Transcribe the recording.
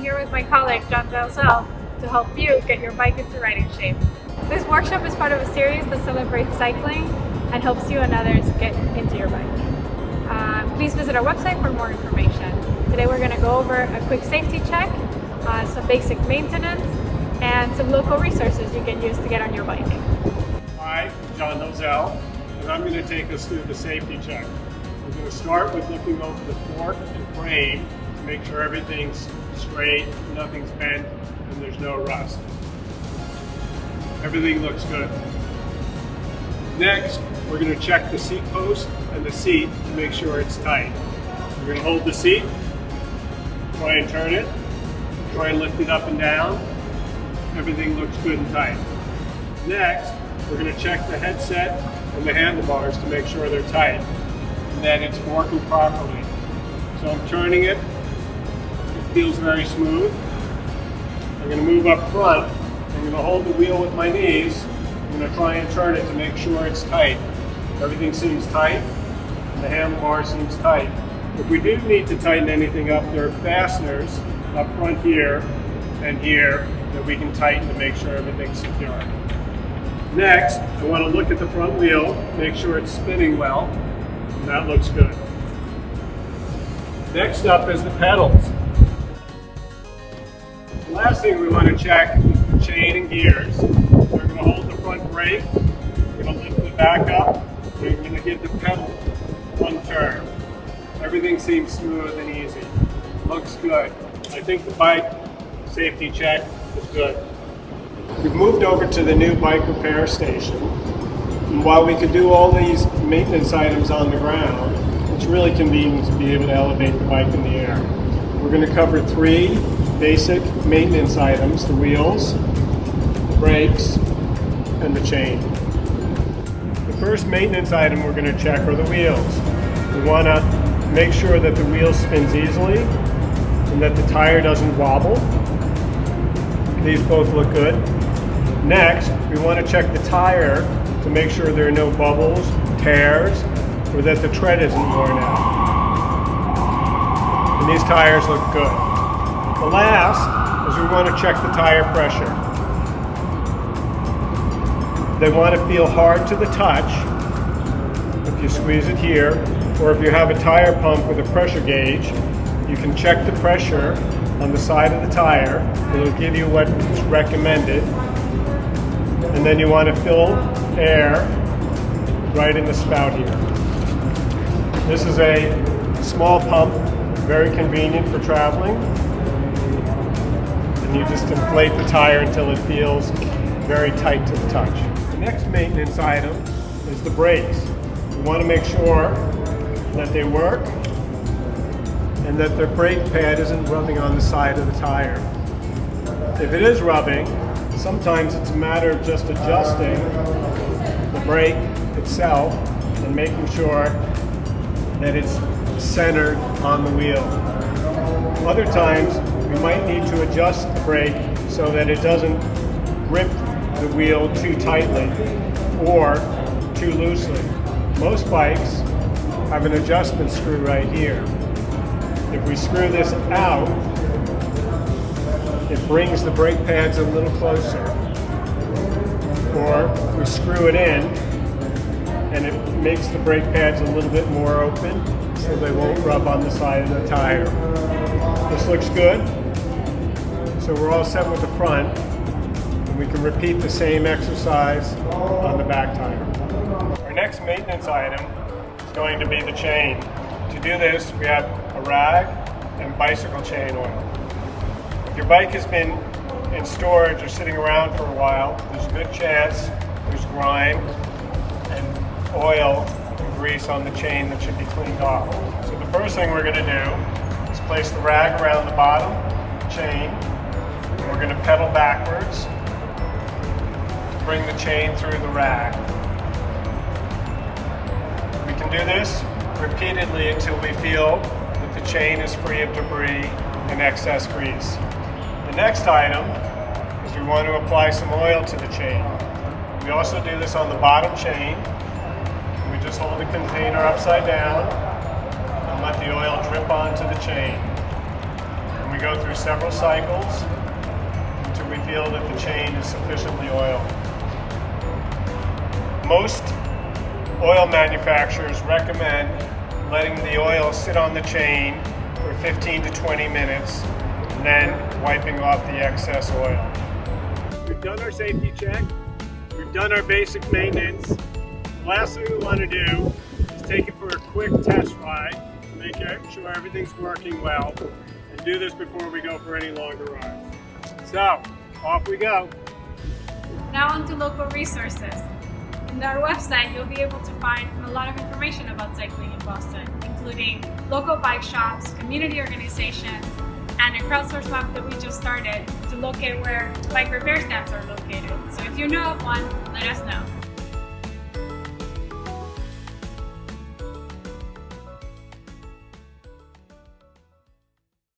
here with my colleague John Dalzell to help you get your bike into riding shape. This workshop is part of a series that celebrates cycling and helps you and others get into your bike. Please visit our website for more information. Today we're going to go over a quick safety check, some basic maintenance, and some local resources you can use to get on your bike. Hi, I'm John Dalzell, and I'm going to take us through the safety check. We're going to start with looking over the fork and frame to make sure everything's straight, nothing's bent, and there's no rust. Everything looks good. Next, we're going to check the seat post and the seat to make sure it's tight. We're going to hold the seat, try and turn it, try and lift it up and down. Everything looks good and tight. Next, we're going to check the headset and the handlebars to make sure they're tight and that it's working properly. So I'm turning it. It feels very smooth. I'm going to move up front. I'm going to hold the wheel with my knees. I'm going to try and turn it to make sure it's tight. Everything seems tight, and the handlebar seems tight. If we do need to tighten anything up, there are fasteners up front here and here that we can tighten to make sure everything's secure. Next, I want to look at the front wheel, make sure it's spinning well, and that looks good. Next up is the pedals. The last thing we want to check is the chain and gears. We're going to hold the front brake, we're going to lift the back up, we're going to give the pedal one turn. Everything seems smooth and easy. Looks good. I think the bike safety check is good. We've moved over to the new bike repair station. And while we could do all these maintenance items on the ground, it's really convenient to be able to elevate the bike in the air. We're going to cover 3 basic maintenance items: the wheels, the brakes, and the chain. The first maintenance item we're going to check are the wheels. We want to make sure that the wheel spins easily and that the tire doesn't wobble. These both look good. Next, we want to check the tire to make sure there are no bubbles, tears, or that the tread isn't worn out. And these tires look good. The last is we want to check the tire pressure. They want to feel hard to the touch if you squeeze it here, or if you have a tire pump with a pressure gauge, you can check the pressure on the side of the tire. It'll give you what's recommended. And then you want to fill air right in the spout here. This is a small pump, very convenient for traveling. And you just inflate the tire until it feels very tight to the touch. The next maintenance item is the brakes. We want to make sure that they work and that the brake pad isn't rubbing on the side of the tire. If it is rubbing, sometimes it's a matter of just adjusting the brake itself and making sure that it's centered on the wheel. Other times, we might need to adjust the brake so that it doesn't grip the wheel too tightly or too loosely. Most bikes have an adjustment screw right here. If we screw this out, it brings the brake pads a little closer. Or we screw it in and it makes the brake pads a little bit more open so they won't rub on the side of the tire. This looks good. So we're all set with the front, and we can repeat the same exercise on the back tire. Our next maintenance item is going to be the chain. To do this, we have a rag and bicycle chain oil. If your bike has been in storage or sitting around for a while, there's a good chance there's grime and oil and grease on the chain that should be cleaned off. So the first thing we're going to do is place the rag around the bottom chain, and we're going to pedal backwards to bring the chain through the rag. We can do this repeatedly until we feel that the chain is free of debris and excess grease. The next item is we want to apply some oil to the chain. We also do this on the bottom chain. We just hold the container upside down and let the oil drip onto the chain. And we go through several cycles until we feel that the chain is sufficiently oiled. Most oil manufacturers recommend letting the oil sit on the chain for 15 to 20 minutes and then wiping off the excess oil. We've done our safety check. We've done our basic maintenance. The last thing we want to do is take it for a quick test ride to make sure everything's working well, and do this before we go for any longer rides. So, off we go. Now on to local resources. On our website, you'll be able to find a lot of information about cycling in Boston, including local bike shops, community organizations, and a crowdsourced map that we just started to locate where bike repair stands are located. So if you know of one, let us know.